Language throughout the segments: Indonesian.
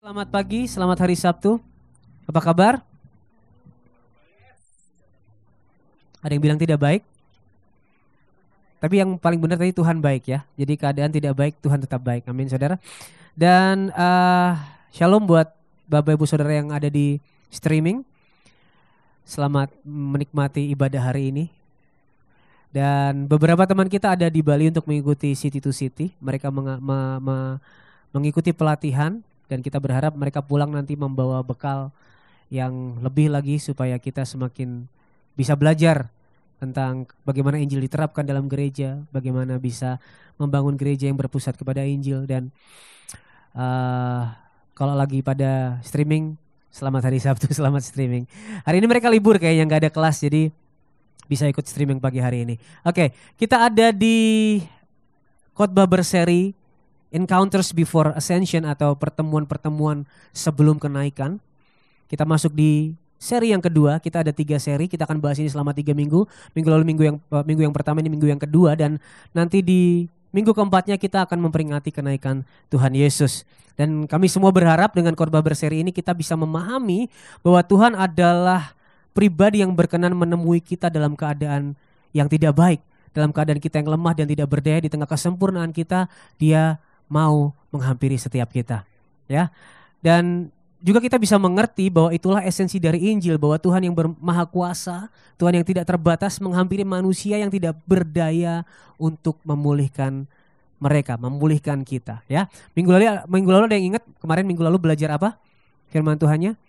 Selamat pagi, selamat hari Sabtu. Apa kabar? Ada yang bilang tidak baik, tapi yang paling benar tadi Tuhan baik ya. Jadi keadaan tidak baik, Tuhan tetap baik. Amin saudara. Dan shalom buat Bapak Ibu Saudara yang ada di streaming. Selamat menikmati ibadah hari ini. Dan beberapa teman kita ada di Bali untuk mengikuti City to City. Mereka mengikuti pelatihan dan kita berharap mereka pulang nanti membawa bekal yang lebih lagi supaya kita semakin bisa belajar tentang bagaimana Injil diterapkan dalam gereja, bagaimana bisa membangun gereja yang berpusat kepada Injil. Dan kalau lagi pada streaming, selamat hari Sabtu, selamat streaming. Hari ini mereka libur kayaknya, nggak ada kelas, jadi bisa ikut streaming pagi hari ini. Oke, kita ada di khotbah berseri Encounters Before Ascension atau pertemuan-pertemuan sebelum kenaikan. Kita masuk di seri yang kedua. Kita ada 3 seri. Kita akan bahas ini selama 3 minggu. Minggu lalu minggu yang pertama, ini minggu yang kedua, dan nanti di minggu keempatnya kita akan memperingati kenaikan Tuhan Yesus. Dan kami semua berharap dengan khotbah berseri ini kita bisa memahami bahwa Tuhan adalah pribadi yang berkenan menemui kita dalam keadaan yang tidak baik, dalam keadaan kita yang lemah dan tidak berdaya. Di tengah kesempurnaan kita, Dia mau menghampiri setiap kita, ya. Dan juga kita bisa mengerti bahwa itulah esensi dari Injil, bahwa Tuhan yang maha kuasa, Tuhan yang tidak terbatas menghampiri manusia yang tidak berdaya untuk memulihkan mereka, memulihkan kita, ya. Minggu lalu ada yang ingat kemarin minggu lalu belajar apa? Firman Tuhannya?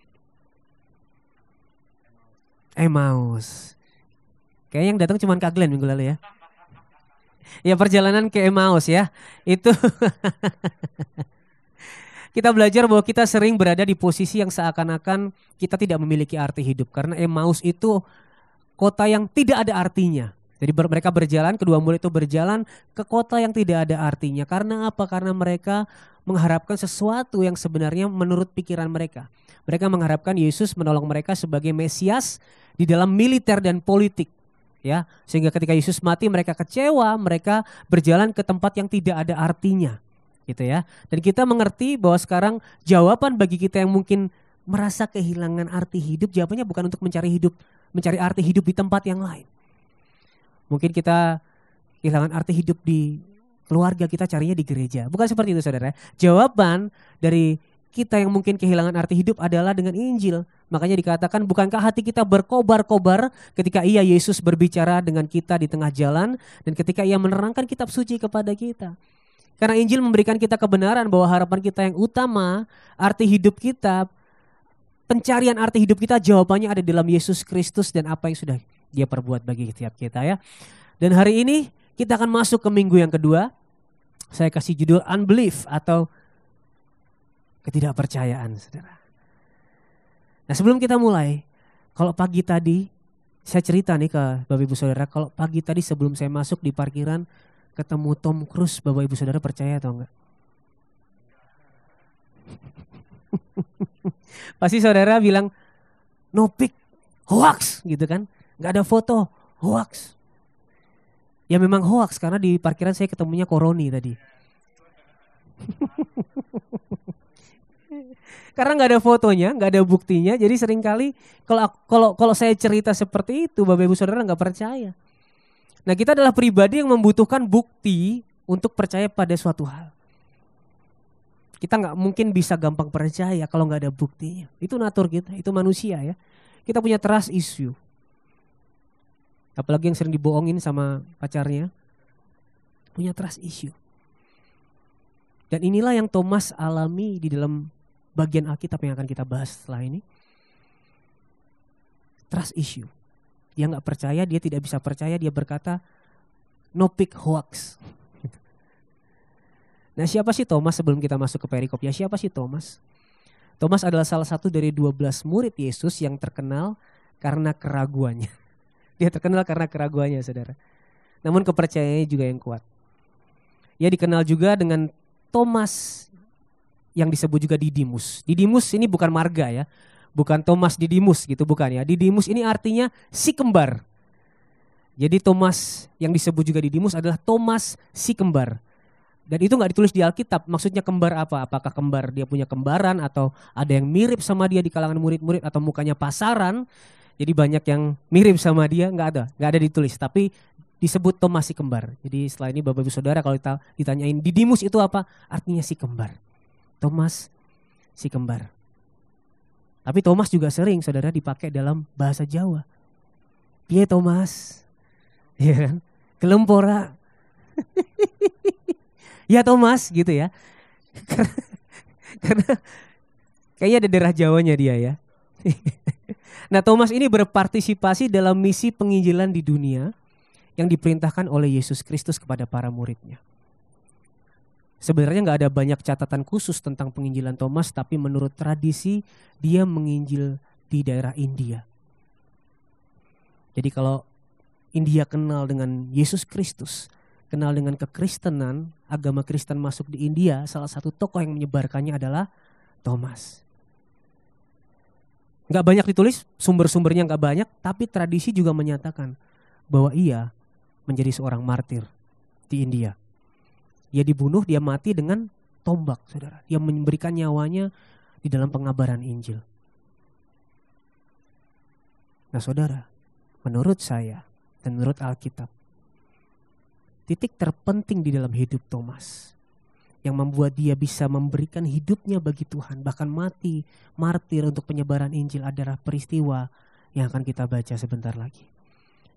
Emmaus. Kayaknya yang datang cuma Kak Glenn minggu lalu ya. Ya, perjalanan ke Emmaus ya. Itu kita belajar bahwa kita sering berada di posisi yang seakan-akan kita tidak memiliki arti hidup. Karena Emmaus itu kota yang tidak ada artinya. Jadi mereka berjalan, kedua murid itu berjalan ke kota yang tidak ada artinya. Karena apa? Karena mereka mengharapkan sesuatu yang sebenarnya menurut pikiran mereka. Mereka mengharapkan Yesus menolong mereka sebagai Mesias di dalam militer dan politik, ya. Sehingga ketika Yesus mati mereka kecewa, mereka berjalan ke tempat yang tidak ada artinya, gitu ya. Dan kita mengerti bahwa sekarang jawaban bagi kita yang mungkin merasa kehilangan arti hidup, jawabannya bukan untuk mencari arti hidup di tempat yang lain. Mungkin kita kehilangan arti hidup di keluarga, kita carinya di gereja. Bukan seperti itu saudara. Jawaban dari kita yang mungkin kehilangan arti hidup adalah dengan Injil. Makanya dikatakan, bukankah hati kita berkobar-kobar ketika Yesus berbicara dengan kita di tengah jalan dan ketika Ia menerangkan kitab suci kepada kita. Karena Injil memberikan kita kebenaran bahwa harapan kita yang utama, arti hidup kita, pencarian arti hidup kita, jawabannya ada dalam Yesus Kristus dan apa yang sudah Dia perbuat bagi setiap kita, ya. Dan hari ini kita akan masuk ke minggu yang kedua. Saya kasih judul Unbelief atau ketidakpercayaan, saudara. Nah, sebelum kita mulai, kalau pagi tadi saya cerita nih ke Bapak Ibu Saudara, kalau pagi tadi sebelum saya masuk di parkiran ketemu Tom Cruise, Bapak Ibu Saudara percaya atau enggak? Pasti saudara bilang, no pic, hoax gitu kan. Gak ada foto, hoax. Ya memang hoax karena di parkiran saya ketemunya Koroni tadi. Karena nggak ada fotonya, nggak ada buktinya, jadi seringkali kalau saya cerita seperti itu, Bapak Ibu Saudara nggak percaya. Nah, kita adalah pribadi yang membutuhkan bukti untuk percaya pada suatu hal. Kita nggak mungkin bisa gampang percaya kalau nggak ada buktinya. Itu natur kita, itu manusia ya. Kita punya trust issue. Apalagi yang sering dibohongin sama pacarnya, punya trust issue. Dan inilah yang Thomas alami di dalam bagian Alkitab yang akan kita bahas setelah ini. Trust issue. Dia gak percaya, dia tidak bisa percaya, dia berkata no pic, hoax. Nah, siapa sih Thomas sebelum kita masuk ke perikop? Ya, siapa sih Thomas? Thomas adalah salah satu dari 12 murid Yesus yang terkenal karena keraguannya. Dia terkenal karena keraguannya, saudara. Namun kepercayaannya juga yang kuat. Ia dikenal juga dengan Thomas yang disebut juga Didimus. Didimus ini bukan marga ya. Bukan Thomas Didimus gitu, bukan ya. Didimus ini artinya si kembar. Jadi Thomas yang disebut juga Didimus adalah Thomas si kembar. Dan itu nggak ditulis di Alkitab. Maksudnya kembar apa? Apakah kembar dia punya kembaran atau ada yang mirip sama dia di kalangan murid-murid atau mukanya pasaran? Jadi banyak yang mirip sama dia, nggak ada ditulis. Tapi disebut Thomas si kembar. Jadi setelah ini Bapak Ibu Saudara kalau kita ditanyain Didimus itu apa? Artinya si kembar. Thomas si kembar. Tapi Thomas juga sering saudara dipakai dalam bahasa Jawa. Piye Thomas? Ya kan? Kelempora. Ya Thomas gitu ya. Karena kayaknya ada darah Jawanya dia ya. Nah Thomas ini berpartisipasi dalam misi penginjilan di dunia yang diperintahkan oleh Yesus Kristus kepada para muridnya. Sebenarnya nggak ada banyak catatan khusus tentang penginjilan Thomas, tapi menurut tradisi dia menginjil di daerah India. Jadi kalau India kenal dengan Yesus Kristus, kenal dengan kekristenan, agama Kristen masuk di India, salah satu tokoh yang menyebarkannya adalah Thomas. Nggak banyak ditulis, sumber-sumbernya nggak banyak, tapi tradisi juga menyatakan bahwa ia menjadi seorang martir di India. Dia dibunuh, dia mati dengan tombak, saudara. Dia memberikan nyawanya di dalam pengabaran Injil. Nah saudara, menurut saya dan menurut Alkitab, titik terpenting di dalam hidup Thomas yang membuat dia bisa memberikan hidupnya bagi Tuhan, bahkan mati martir untuk penyebaran Injil adalah peristiwa yang akan kita baca sebentar lagi.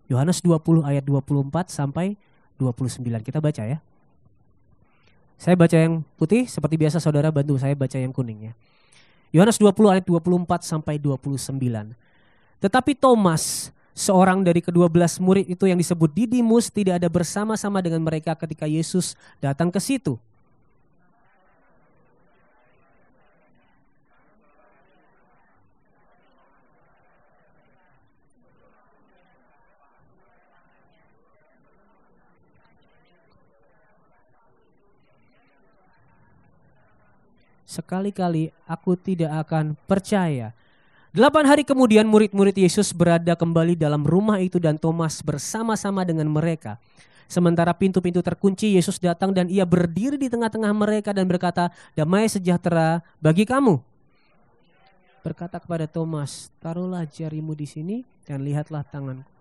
Yohanes 20 ayat 24 sampai 29. Kita baca ya. Saya baca yang putih, seperti biasa saudara bantu saya baca yang kuning ya. Yohanes 20 ayat 24 sampai 29. Tetapi Thomas, seorang dari ke-12 murid itu yang disebut Didimus, tidak ada bersama-sama dengan mereka ketika Yesus datang ke situ. Sekali-kali aku tidak akan percaya. 8 hari kemudian murid-murid Yesus berada kembali dalam rumah itu dan Thomas bersama-sama dengan mereka. Sementara pintu-pintu terkunci, Yesus datang dan ia berdiri di tengah-tengah mereka dan berkata, "Damai sejahtera bagi kamu." Berkata kepada Thomas, "Taruhlah jarimu di sini dan lihatlah tanganku.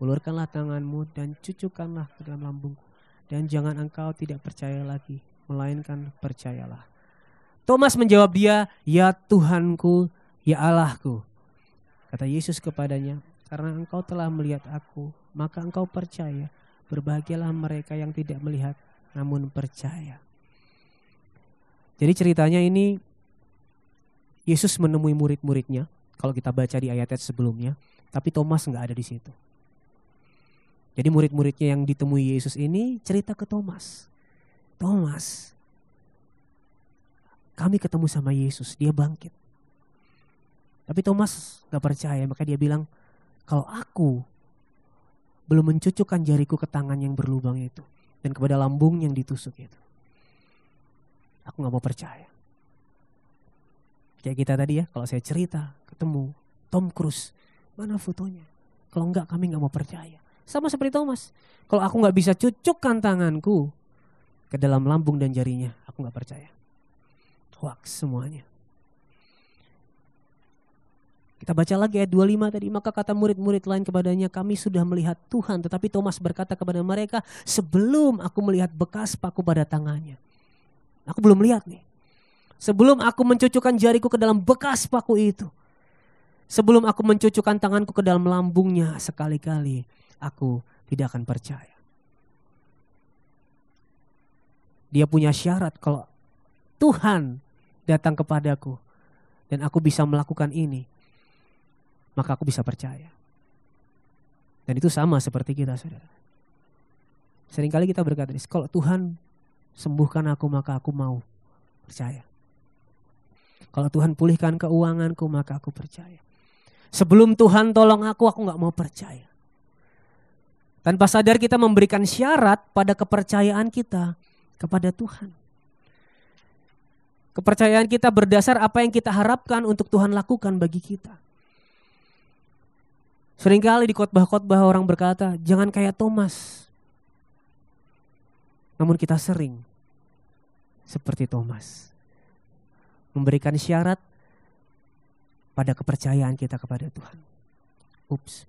Ulurkanlah tanganmu dan cucukkanlah ke dalam lambungku. Dan jangan engkau tidak percaya lagi, melainkan percayalah." Thomas menjawab dia, "Ya Tuhanku, ya Allahku." Kata Yesus kepadanya, "Karena engkau telah melihat aku, maka engkau percaya. Berbahagialah mereka yang tidak melihat, namun percaya." Jadi ceritanya ini, Yesus menemui murid-muridnya, kalau kita baca di ayat-ayat sebelumnya, tapi Thomas nggak ada di situ. Jadi murid-muridnya yang ditemui Yesus ini cerita ke Thomas, "Thomas, kami ketemu sama Yesus, dia bangkit." Tapi Thomas gak percaya, maka dia bilang, "Kalau aku belum mencucukkan jariku ke tangan yang berlubang itu dan kepada lambung yang ditusuk itu, aku gak mau percaya." Kayak kita tadi ya, kalau saya cerita ketemu Tom Cruise, mana fotonya? Kalau enggak kami gak mau percaya. Sama seperti Thomas, kalau aku gak bisa cucukkan tanganku ke dalam lambung dan jarinya, aku gak percaya. Hoax semuanya. Kita baca lagi ayat 25 tadi. Maka kata murid-murid lain kepadanya, "Kami sudah melihat Tuhan." Tetapi Thomas berkata kepada mereka, "Sebelum aku melihat bekas paku pada tangannya." Aku belum lihat nih. "Sebelum aku mencucukkan jariku ke dalam bekas paku itu. Sebelum aku mencucukkan tanganku ke dalam lambungnya, sekali-kali aku tidak akan percaya." Dia punya syarat, kalau Tuhan datang kepadaku dan aku bisa melakukan ini, maka aku bisa percaya. Dan itu sama seperti kita, saudara. Seringkali kita berkata, "Kalau Tuhan sembuhkan aku, maka aku mau percaya. Kalau Tuhan pulihkan keuanganku, maka aku percaya. Sebelum Tuhan tolong aku gak mau percaya." Tanpa sadar kita memberikan syarat pada kepercayaan kita kepada Tuhan. Kepercayaan kita berdasar apa yang kita harapkan untuk Tuhan lakukan bagi kita. Seringkali di khotbah-khotbah orang berkata, "Jangan kayak Thomas." Namun kita sering seperti Thomas. Memberikan syarat pada kepercayaan kita kepada Tuhan. Ups.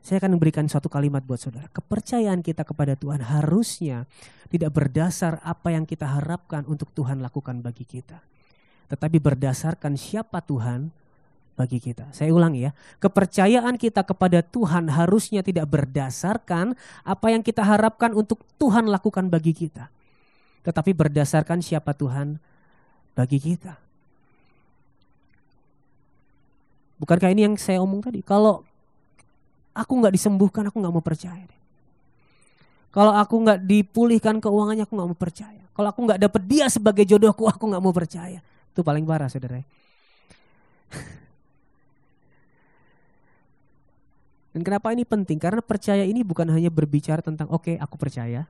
Saya akan memberikan suatu kalimat buat saudara. Kepercayaan kita kepada Tuhan harusnya tidak berdasar apa yang kita harapkan untuk Tuhan lakukan bagi kita. Tetapi berdasarkan siapa Tuhan bagi kita. Saya ulangi ya. Kepercayaan kita kepada Tuhan harusnya tidak berdasarkan apa yang kita harapkan untuk Tuhan lakukan bagi kita. Tetapi berdasarkan siapa Tuhan bagi kita. Bukankah ini yang saya omong tadi? Kalau aku gak disembuhkan, aku gak mau percaya. Kalau aku gak dipulihkan keuangannya, aku gak mau percaya. Kalau aku gak dapet dia sebagai jodohku, aku gak mau percaya. Itu paling parah saudara. Dan kenapa ini penting? Karena percaya ini bukan hanya berbicara tentang oke, aku percaya.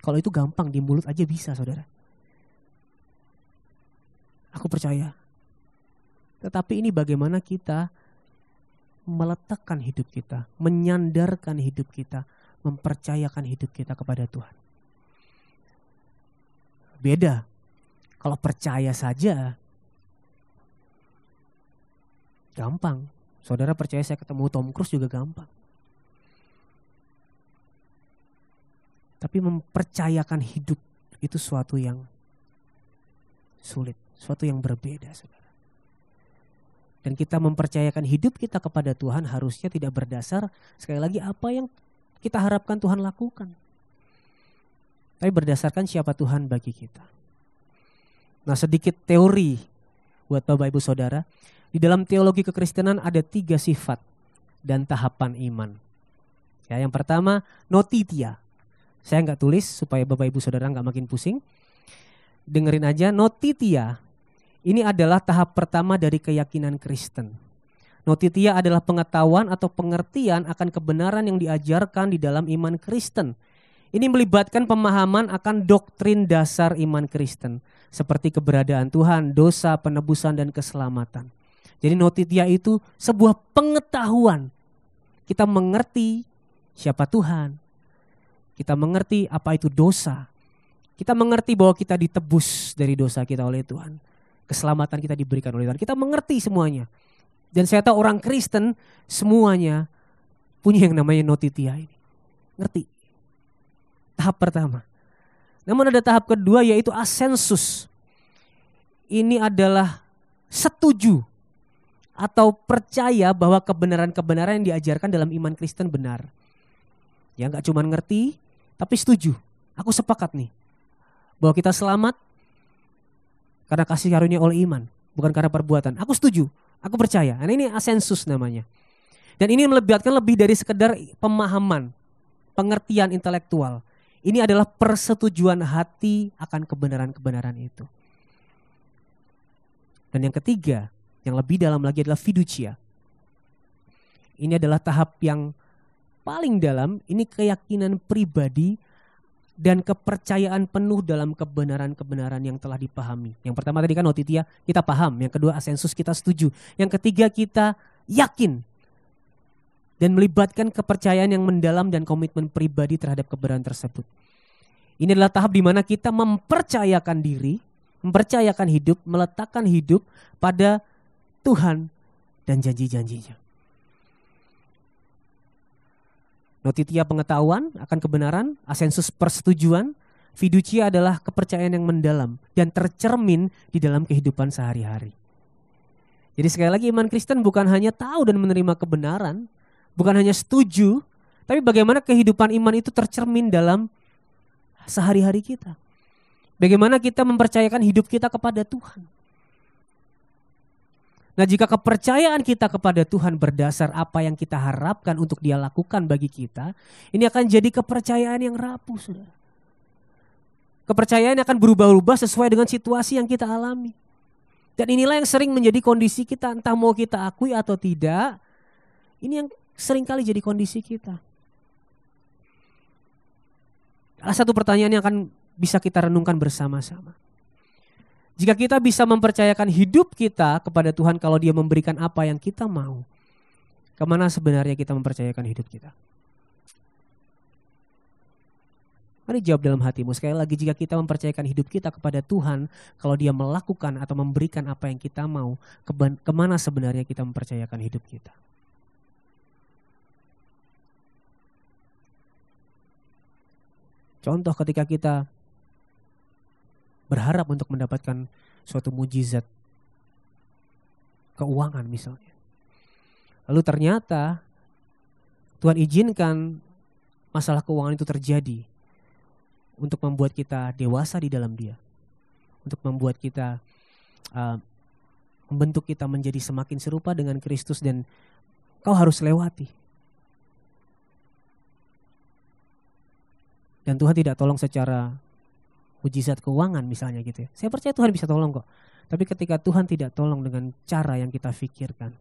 Kalau itu gampang, di mulut aja bisa saudara. Aku percaya. Tetapi ini bagaimana kita meletakkan hidup kita, menyandarkan hidup kita, mempercayakan hidup kita kepada Tuhan. Beda. Kalau percaya saja, gampang. Saudara percaya saya ketemu Tom Cruise juga gampang. Tapi mempercayakan hidup itu suatu yang sulit, suatu yang berbeda saudara. Dan kita mempercayakan hidup kita kepada Tuhan harusnya tidak berdasar sekali lagi apa yang kita harapkan Tuhan lakukan. Tapi berdasarkan siapa Tuhan bagi kita. Nah sedikit teori buat Bapak Ibu Saudara. Di dalam teologi kekristenan ada 3 sifat dan tahapan iman. Ya, yang pertama notitia. Saya nggak tulis supaya Bapak Ibu Saudara nggak makin pusing. Dengerin aja notitia. Ini adalah tahap pertama dari keyakinan Kristen. Notitia adalah pengetahuan atau pengertian akan kebenaran yang diajarkan di dalam iman Kristen. Ini melibatkan pemahaman akan doktrin dasar iman Kristen. Seperti keberadaan Tuhan, dosa, penebusan, dan keselamatan. Jadi notitia itu sebuah pengetahuan. Kita mengerti siapa Tuhan. Kita mengerti apa itu dosa. Kita mengerti bahwa kita ditebus dari dosa kita oleh Tuhan. Keselamatan kita diberikan oleh Tuhan. Kita mengerti semuanya. Dan saya tahu orang Kristen semuanya punya yang namanya notitia ini. Ngerti. Tahap pertama. Namun ada tahap kedua yaitu asensus. Ini adalah setuju atau percaya bahwa kebenaran-kebenaran yang diajarkan dalam iman Kristen benar. Ya gak cuma ngerti tapi setuju. Aku sepakat nih. Bahwa kita selamat karena kasih karunia oleh iman, bukan karena perbuatan. Aku setuju, aku percaya. Nah, ini asensus namanya. Dan ini melibatkan lebih dari sekedar pemahaman, pengertian intelektual. Ini adalah persetujuan hati akan kebenaran-kebenaran itu. Dan yang ketiga, yang lebih dalam lagi adalah fiducia. Ini adalah tahap yang paling dalam, ini keyakinan pribadi dan kepercayaan penuh dalam kebenaran-kebenaran yang telah dipahami. Yang pertama tadi kan notitia, kita paham. Yang kedua asensus, kita setuju. Yang ketiga kita yakin. Dan melibatkan kepercayaan yang mendalam dan komitmen pribadi terhadap kebenaran tersebut. Ini adalah tahap di mana kita mempercayakan diri, mempercayakan hidup, meletakkan hidup pada Tuhan dan janji-janjinya. Notitia pengetahuan akan kebenaran, asensus persetujuan, fiducia adalah kepercayaan yang mendalam dan tercermin di dalam kehidupan sehari-hari. Jadi sekali lagi iman Kristen bukan hanya tahu dan menerima kebenaran, bukan hanya setuju, tapi bagaimana kehidupan iman itu tercermin dalam sehari-hari kita. Bagaimana kita mempercayakan hidup kita kepada Tuhan. Nah jika kepercayaan kita kepada Tuhan berdasar apa yang kita harapkan untuk Dia lakukan bagi kita, ini akan jadi kepercayaan yang rapuh, saudara. Kepercayaan akan berubah-ubah sesuai dengan situasi yang kita alami. Dan inilah yang sering menjadi kondisi kita, entah mau kita akui atau tidak. Ini yang sering kali jadi kondisi kita. Ada satu pertanyaan yang akan bisa kita renungkan bersama-sama. Jika kita bisa mempercayakan hidup kita kepada Tuhan kalau Dia memberikan apa yang kita mau, Kemana sebenarnya kita mempercayakan hidup kita? Mari jawab dalam hatimu. Sekali lagi, jika kita mempercayakan hidup kita kepada Tuhan, kalau Dia melakukan atau memberikan apa yang kita mau, kemana sebenarnya kita mempercayakan hidup kita? Contoh, ketika kita berharap untuk mendapatkan suatu mujizat keuangan misalnya. Lalu ternyata Tuhan izinkan masalah keuangan itu terjadi untuk membuat kita dewasa di dalam Dia. Untuk membuat kita, membentuk kita menjadi semakin serupa dengan Kristus, dan kau harus lewati. Dan Tuhan tidak tolong secara mujizat keuangan misalnya gitu ya. Saya percaya Tuhan bisa tolong kok. Tapi ketika Tuhan tidak tolong dengan cara yang kita pikirkan,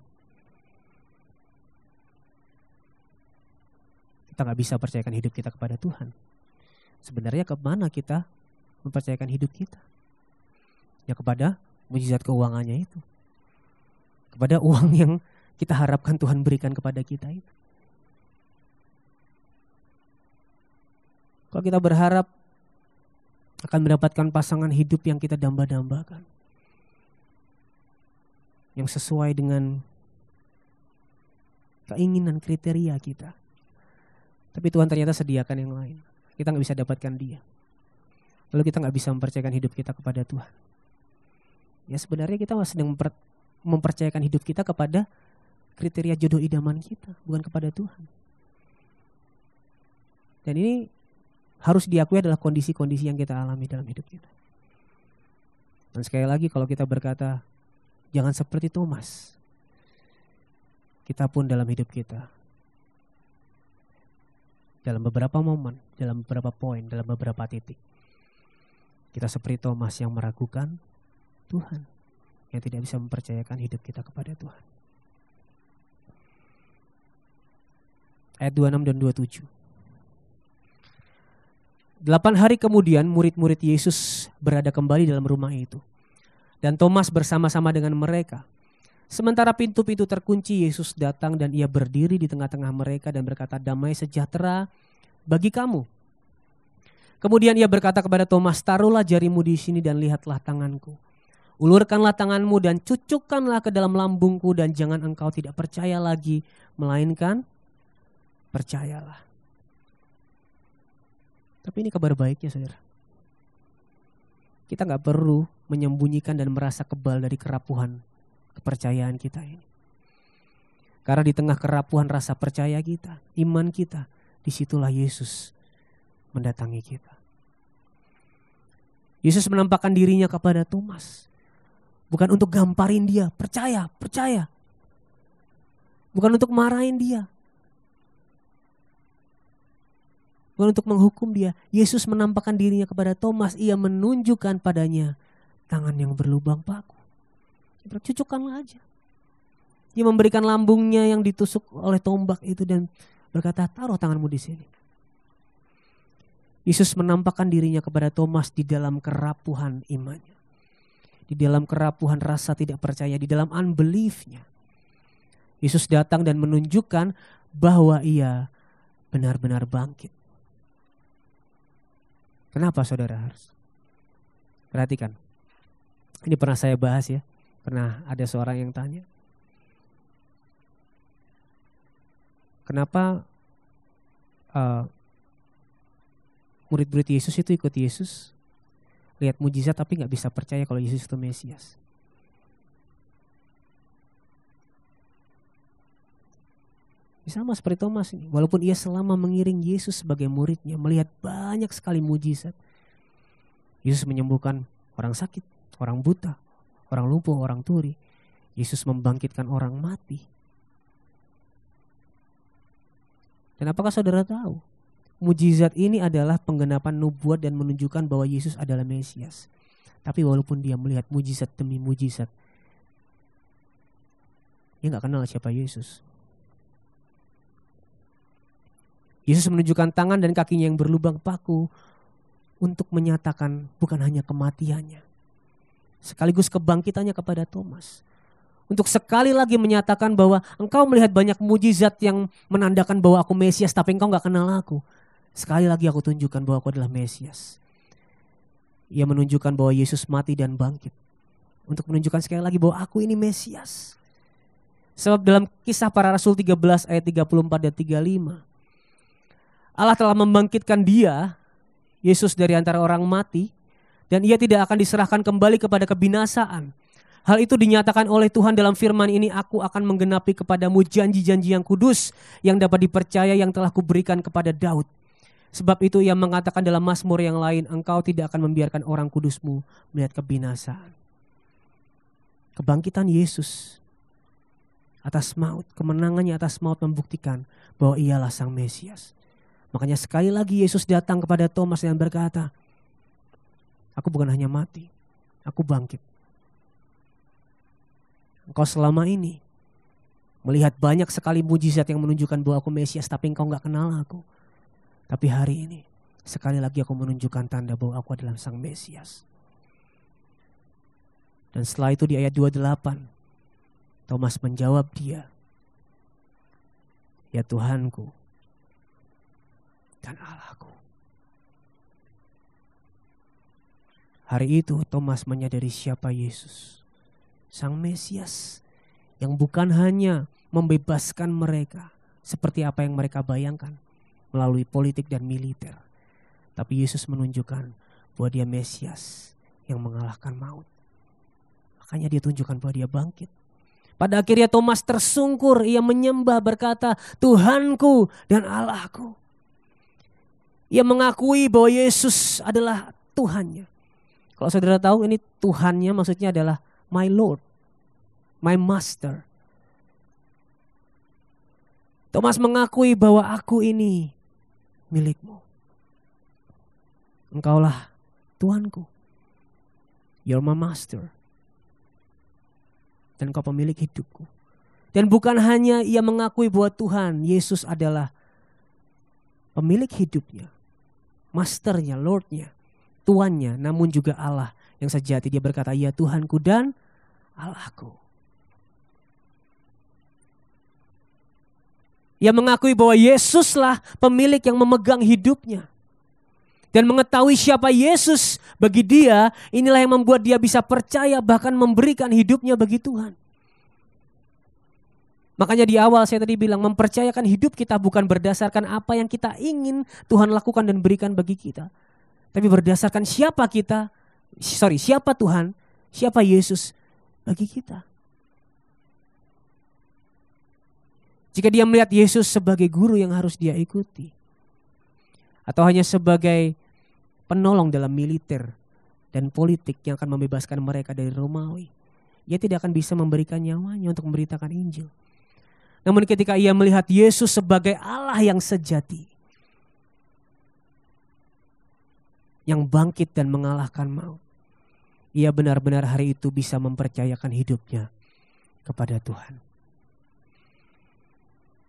kita gak bisa percayakan hidup kita kepada Tuhan. Sebenarnya kemana kita mempercayakan hidup kita? Ya kepada mujizat keuangannya itu. Kepada uang yang kita harapkan Tuhan berikan kepada kita itu. Kalau kita berharap akan mendapatkan pasangan hidup yang kita damba-dambakan, yang sesuai dengan keinginan kriteria kita, tapi Tuhan ternyata sediakan yang lain, kita gak bisa dapatkan Dia. Lalu kita gak bisa mempercayakan hidup kita kepada Tuhan. Ya sebenarnya kita sedang mempercayakan hidup kita kepada kriteria jodoh idaman kita, bukan kepada Tuhan. Dan ini harus diakui adalah kondisi-kondisi yang kita alami dalam hidup kita. Dan sekali lagi, kalau kita berkata jangan seperti Thomas, kita pun dalam hidup kita, dalam beberapa momen, dalam beberapa poin, dalam beberapa titik, kita seperti Thomas yang meragukan Tuhan, yang tidak bisa mempercayakan hidup kita kepada Tuhan. Ayat 26 dan 27. 8 hari kemudian murid-murid Yesus berada kembali dalam rumah itu, dan Thomas bersama-sama dengan mereka. Sementara pintu-pintu terkunci, Yesus datang dan Ia berdiri di tengah-tengah mereka dan berkata, "Damai sejahtera bagi kamu." Kemudian Ia berkata kepada Thomas, "Taruhlah jarimu di sini dan lihatlah tanganku. Ulurkanlah tanganmu dan cucukkanlah ke dalam lambungku, dan jangan engkau tidak percaya lagi, melainkan percayalah." Tapi ini kabar baiknya, saudara. Kita gak perlu menyembunyikan dan merasa kebal dari kerapuhan kepercayaan kita ini. Karena di tengah kerapuhan rasa percaya kita, iman kita, disitulah Yesus mendatangi kita. Yesus menampakkan dirinya kepada Thomas. Bukan untuk gamparin dia, percaya, percaya. Bukan untuk marahin dia. Bukan untuk menghukum dia. Yesus menampakkan dirinya kepada Thomas. Ia menunjukkan padanya tangan yang berlubang paku. Cucukkanlah aja. Ia memberikan lambungnya yang ditusuk oleh tombak itu dan berkata, "Taruh tanganmu di sini." Yesus menampakkan dirinya kepada Thomas di dalam kerapuhan imannya. Di dalam kerapuhan rasa tidak percaya, di dalam unbelief-nya. Yesus datang dan menunjukkan bahwa Ia benar-benar bangkit. Kenapa saudara harus? Perhatikan. Ini pernah saya bahas ya. Pernah ada seorang yang tanya, kenapa murid-murid Yesus itu ikut Yesus, lihat mujizat tapi gak bisa percaya kalau Yesus itu Mesias. Sama seperti Thomas ini, walaupun ia selama mengiring Yesus sebagai muridnya, melihat banyak sekali mujizat. Yesus menyembuhkan orang sakit, orang buta, orang lumpuh, orang tuli. Yesus membangkitkan orang mati. Dan apakah saudara tahu? Mujizat ini adalah penggenapan nubuat dan menunjukkan bahwa Yesus adalah Mesias. Tapi walaupun dia melihat mujizat demi mujizat, dia gak kenal siapa Yesus. Yesus menunjukkan tangan dan kakinya yang berlubang paku untuk menyatakan bukan hanya kematiannya, sekaligus kebangkitannya kepada Thomas. Untuk sekali lagi menyatakan bahwa engkau melihat banyak mujizat yang menandakan bahwa aku Mesias, tapi engkau gak kenal aku. Sekali lagi aku tunjukkan bahwa aku adalah Mesias. Ia menunjukkan bahwa Yesus mati dan bangkit. Untuk menunjukkan sekali lagi bahwa aku ini Mesias. Sebab dalam Kisah Para Rasul 13 ayat 34 dan 35. Allah telah membangkitkan dia, Yesus, dari antara orang mati. Dan ia tidak akan diserahkan kembali kepada kebinasaan. Hal itu dinyatakan oleh Tuhan dalam firman ini, aku akan menggenapi kepadamu janji-janji yang kudus yang dapat dipercaya yang telah kuberikan kepada Daud. Sebab itu ia mengatakan dalam Mazmur yang lain, engkau tidak akan membiarkan orang kudusmu melihat kebinasaan. Kebangkitan Yesus atas maut, kemenangannya atas maut membuktikan bahwa ialah Sang Mesias. Makanya sekali lagi Yesus datang kepada Thomas dan berkata, aku bukan hanya mati, aku bangkit. Engkau selama ini melihat banyak sekali mujizat yang menunjukkan bahwa aku Mesias, tapi engkau gak kenal aku. Tapi hari ini sekali lagi aku menunjukkan tanda bahwa aku adalah Sang Mesias. Dan setelah itu di ayat 28 Thomas menjawab dia, ya Tuhanku dan Allahku. Hari itu Thomas menyadari siapa Yesus, Sang Mesias, yang bukan hanya membebaskan mereka seperti apa yang mereka bayangkan melalui politik dan militer. Tapi Yesus menunjukkan bahwa dia Mesias yang mengalahkan maut. Makanya dia tunjukkan bahwa dia bangkit. Pada akhirnya Thomas tersungkur, ia menyembah berkata, Tuhanku dan Allahku. Ia mengakui bahwa Yesus adalah Tuhannya. Kalau saudara tahu, ini Tuhannya maksudnya adalah my Lord, my Master. Thomas mengakui bahwa aku ini milikmu. Engkaulah Tuhanku. You're my Master. Dan engkau pemilik hidupku. Dan bukan hanya ia mengakui bahwa Tuhan Yesus adalah pemilik hidupnya, Masternya, Lordnya, Tuannya, namun juga Allah yang sejati. Dia berkata, ya Tuhanku dan Allahku. Ia mengakui bahwa Yesuslah pemilik yang memegang hidupnya. Dan mengetahui siapa Yesus bagi dia, inilah yang membuat dia bisa percaya bahkan memberikan hidupnya bagi Tuhan. Makanya di awal saya tadi bilang, mempercayakan hidup kita bukan berdasarkan apa yang kita ingin Tuhan lakukan dan berikan bagi kita. Tapi berdasarkan siapa Tuhan, siapa Yesus bagi kita. Jika dia melihat Yesus sebagai guru yang harus dia ikuti, atau hanya sebagai penolong dalam militer dan politik yang akan membebaskan mereka dari Romawi, ia tidak akan bisa memberikan nyawanya untuk memberitakan Injil. Namun ketika ia melihat Yesus sebagai Allah yang sejati, yang bangkit dan mengalahkan maut, ia benar-benar hari itu bisa mempercayakan hidupnya kepada Tuhan.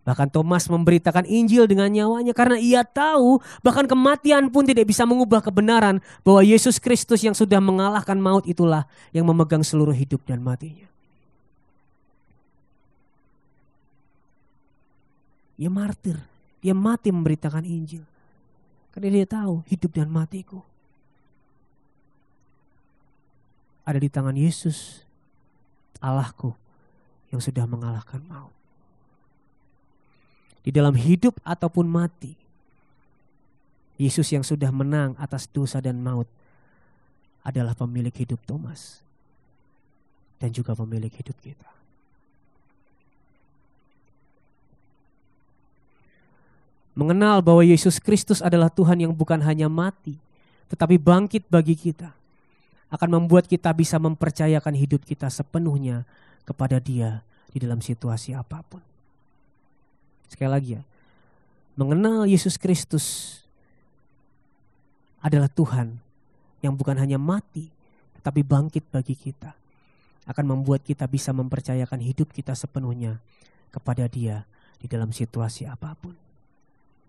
Bahkan Thomas memberitakan Injil dengan nyawanya karena ia tahu bahkan kematian pun tidak bisa mengubah kebenaran bahwa Yesus Kristus yang sudah mengalahkan maut itulah yang memegang seluruh hidup dan matinya. Ia martir, dia mati memberitakan Injil. Karena dia tahu hidup dan matiku ada di tangan Yesus, Allahku yang sudah mengalahkan maut. Di dalam hidup ataupun mati, Yesus yang sudah menang atas dosa dan maut adalah pemilik hidup Thomas dan juga pemilik hidup kita. Mengenal bahwa Yesus Kristus adalah Tuhan yang bukan hanya mati, tetapi bangkit bagi kita, akan membuat kita bisa mempercayakan hidup kita sepenuhnya kepada Dia di dalam situasi apapun. Sekali lagi ya, mengenal Yesus Kristus adalah Tuhan yang bukan hanya mati, tetapi bangkit bagi kita, akan membuat kita bisa mempercayakan hidup kita sepenuhnya kepada Dia di dalam situasi apapun.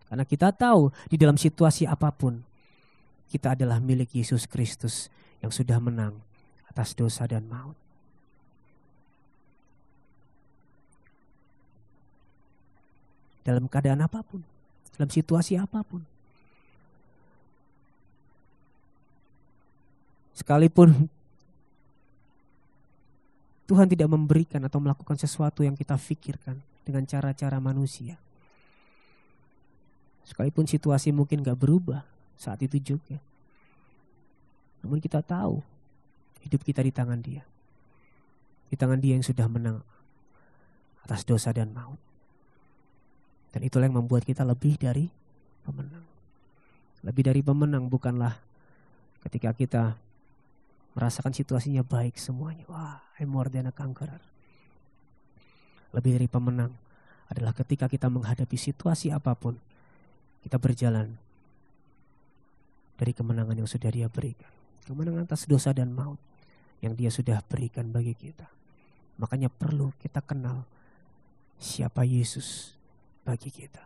Karena kita tahu di dalam situasi apapun, kita adalah milik Yesus Kristus yang sudah menang atas dosa dan maut. dalam keadaan apapun, dalam situasi apapun. Sekalipun Tuhan tidak memberikan atau melakukan sesuatu yang kita pikirkan dengan cara-cara manusia. Sekalipun situasi mungkin gak berubah saat itu juga. Namun kita tahu hidup kita di tangan Dia. Di tangan Dia yang sudah menang atas dosa dan maut. Dan itulah yang membuat kita lebih dari pemenang. Lebih dari pemenang bukanlah ketika kita merasakan situasinya baik semuanya. Wah, I'm more than a conqueror. Lebih dari pemenang adalah ketika kita menghadapi situasi apapun, kita berjalan dari kemenangan yang sudah Dia berikan. Kemenangan atas dosa dan maut yang Dia sudah berikan bagi kita. Makanya perlu kita kenal siapa Yesus bagi kita.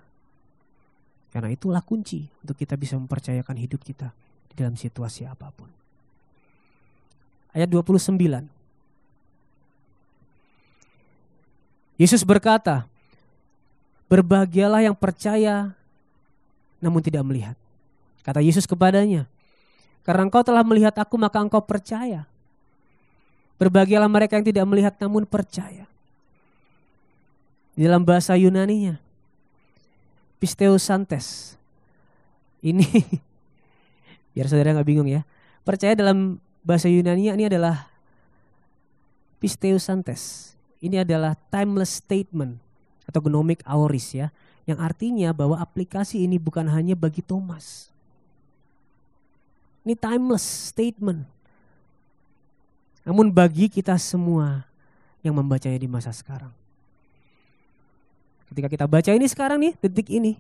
Karena itulah kunci untuk kita bisa mempercayakan hidup kita di dalam situasi apapun. Ayat 29. Yesus berkata, berbahagialah yang percaya namun tidak melihat. Kata Yesus kepadanya, karena engkau telah melihat aku maka engkau percaya. Berbahagialah mereka yang tidak melihat namun percaya. Di dalam bahasa Yunaninya, pisteusantes. Ini, biar saudara gak bingung ya. Percaya dalam bahasa Yunani ini adalah pisteusantes. Ini adalah timeless statement atau gnomik aoris ya. Yang artinya bahwa aplikasi ini bukan hanya bagi Thomas. Ini timeless statement. Namun bagi kita semua yang membacanya di masa sekarang. Ketika kita baca ini sekarang nih, detik ini.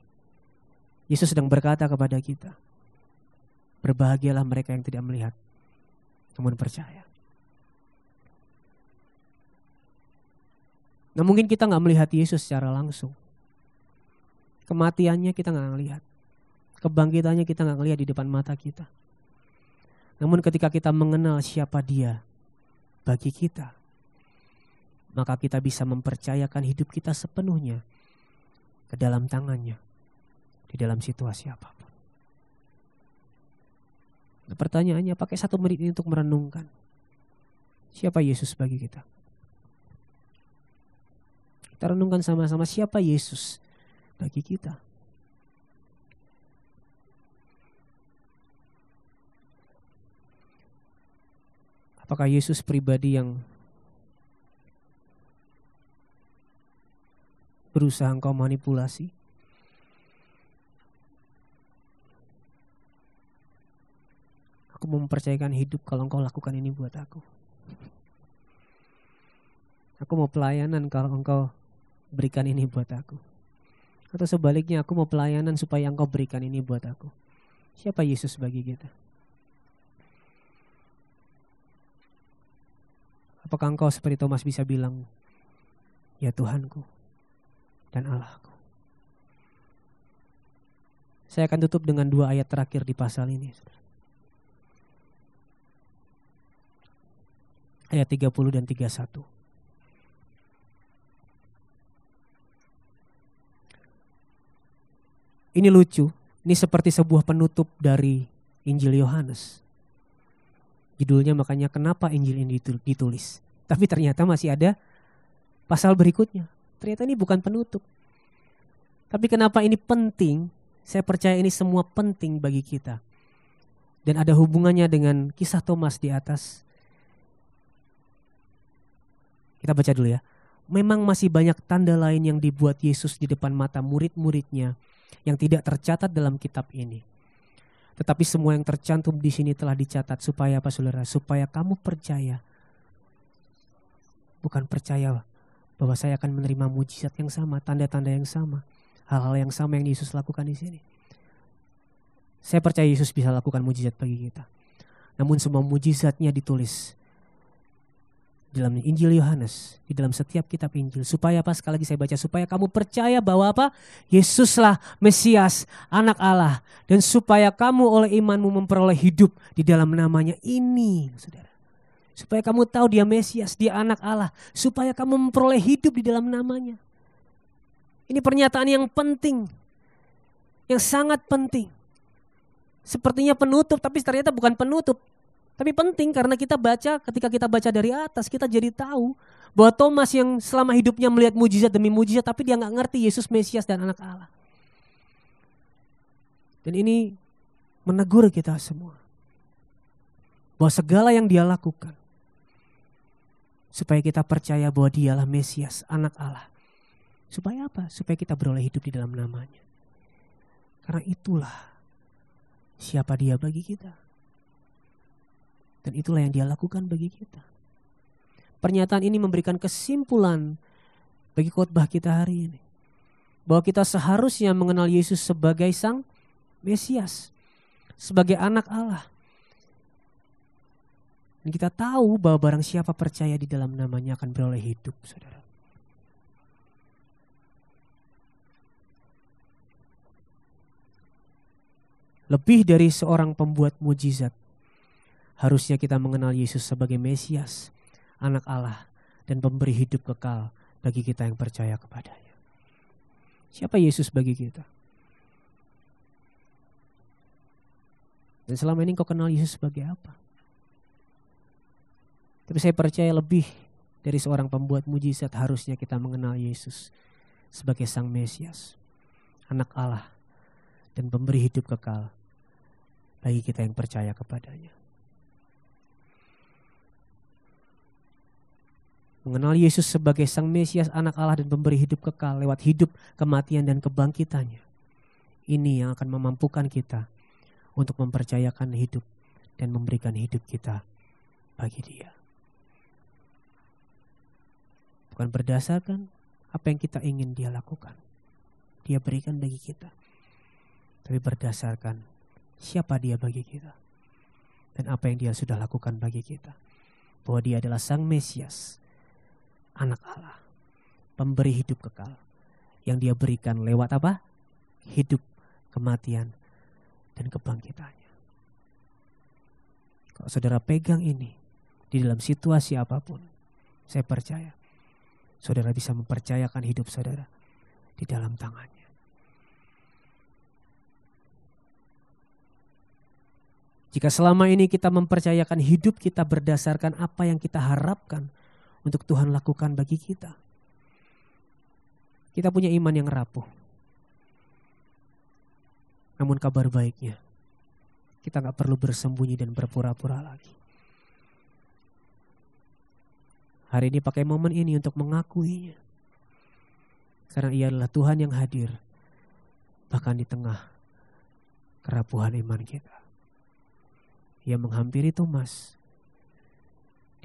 Yesus sedang berkata kepada kita. Berbahagialah mereka yang tidak melihat namun percaya. Nah mungkin kita gak melihat Yesus secara langsung. Kematiannya kita gak ngelihat. Kebangkitannya kita gak ngelihat di depan mata kita. Namun ketika kita mengenal siapa Dia bagi kita, maka kita bisa mempercayakan hidup kita sepenuhnya ke dalam tangannya. Di dalam situasi apapun. Nah, pertanyaannya pakai 1 menit ini untuk merenungkan. Siapa Yesus bagi kita? Kita renungkan sama-sama siapa Yesus bagi kita. Apakah Yesus pribadi yang berusaha engkau manipulasi? Aku mempercayakan hidup kalau engkau lakukan ini buat aku. Aku mau pelayanan kalau engkau berikan ini buat aku. Atau sebaliknya aku mau pelayanan supaya engkau berikan ini buat aku. Siapa Yesus bagi kita? Apakah engkau seperti Thomas bisa bilang, ya Tuhanku dan Allahku. Saya akan tutup dengan 2 ayat terakhir di pasal ini. Ayat 30 dan 31. Ini lucu, ini seperti sebuah penutup dari Injil Yohanes. Judulnya makanya kenapa Injil ini ditulis. Tapi ternyata masih ada pasal berikutnya. Ternyata ini bukan penutup. Tapi kenapa ini penting? Saya percaya ini semua penting bagi kita. Dan ada hubungannya dengan kisah Thomas di atas. Kita baca dulu ya. Memang masih banyak tanda lain yang dibuat Yesus di depan mata murid-muridnya yang tidak tercatat dalam kitab ini. Tetapi semua yang tercantum di sini telah dicatat supaya apa saudara? Supaya kamu percaya. Bukan percaya bahwa saya akan menerima mujizat yang sama, tanda-tanda yang sama, hal-hal yang sama yang Yesus lakukan di sini. Saya percaya Yesus bisa lakukan mujizat bagi kita. Namun semua mujizatnya ditulis dalam Injil Yohanes, di dalam setiap kitab Injil. Supaya apa? Sekali lagi saya baca, supaya kamu percaya bahwa apa? Yesuslah Mesias, anak Allah. Dan supaya kamu oleh imanmu memperoleh hidup di dalam namanya ini, saudara. Supaya kamu tahu dia Mesias, dia anak Allah. Supaya kamu memperoleh hidup di dalam namanya. Ini pernyataan yang penting, yang sangat penting. Sepertinya penutup, tapi ternyata bukan penutup. Tapi penting karena ketika kita baca dari atas, kita jadi tahu bahwa Thomas yang selama hidupnya melihat mujizat demi mujizat, tapi dia nggak ngerti Yesus Mesias dan Anak Allah. Dan ini menegur kita semua. Bahwa segala yang dia lakukan, supaya kita percaya bahwa dialah Mesias, Anak Allah. Supaya apa? Supaya kita beroleh hidup di dalam namanya. Karena itulah siapa dia bagi kita. Dan itulah yang dia lakukan bagi kita. Pernyataan ini memberikan kesimpulan bagi khotbah kita hari ini. Bahwa kita seharusnya mengenal Yesus sebagai Sang Mesias. Sebagai Anak Allah. Dan kita tahu bahwa barang siapa percaya di dalam namanya akan beroleh hidup, saudara. Lebih dari seorang pembuat mujizat, harusnya kita mengenal Yesus sebagai Mesias, Anak Allah, dan pemberi hidup kekal bagi kita yang percaya kepadanya. Siapa Yesus bagi kita? Dan selama ini kau kenal Yesus sebagai apa? Tapi saya percaya lebih dari seorang pembuat mujizat, harusnya kita mengenal Yesus sebagai Sang Mesias, Anak Allah, dan pemberi hidup kekal bagi kita yang percaya kepadanya. Mengenal Yesus sebagai Sang Mesias, Anak Allah, dan pemberi hidup kekal lewat hidup, kematian, dan kebangkitannya. Ini yang akan memampukan kita untuk mempercayakan hidup dan memberikan hidup kita bagi Dia. Bukan berdasarkan apa yang kita ingin Dia lakukan, Dia berikan bagi kita. Tapi berdasarkan siapa Dia bagi kita. Dan apa yang Dia sudah lakukan bagi kita. Bahwa Dia adalah Sang Mesias, Anak Allah, pemberi hidup kekal. Yang Dia berikan lewat apa? Hidup, kematian, dan kebangkitannya. Kalau saudara pegang ini di dalam situasi apapun, saya percaya saudara bisa mempercayakan hidup saudara di dalam tangannya. Jika selama ini kita mempercayakan hidup kita berdasarkan apa yang kita harapkan untuk Tuhan lakukan bagi kita, kita punya iman yang rapuh. Namun kabar baiknya, kita gak perlu bersembunyi dan berpura-pura lagi. Hari ini pakai momen ini untuk mengakuinya. Karena Ia adalah Tuhan yang hadir, bahkan di tengah kerapuhan iman kita. Ia menghampiri Thomas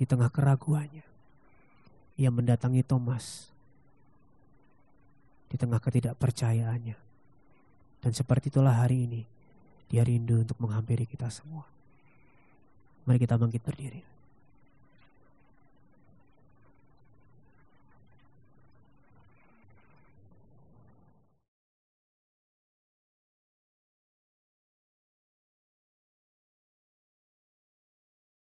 di tengah keraguannya. Ia mendatangi Thomas di tengah ketidakpercayaannya. Dan seperti itulah hari ini, Dia rindu untuk menghampiri kita semua. Mari kita bangkit berdiri.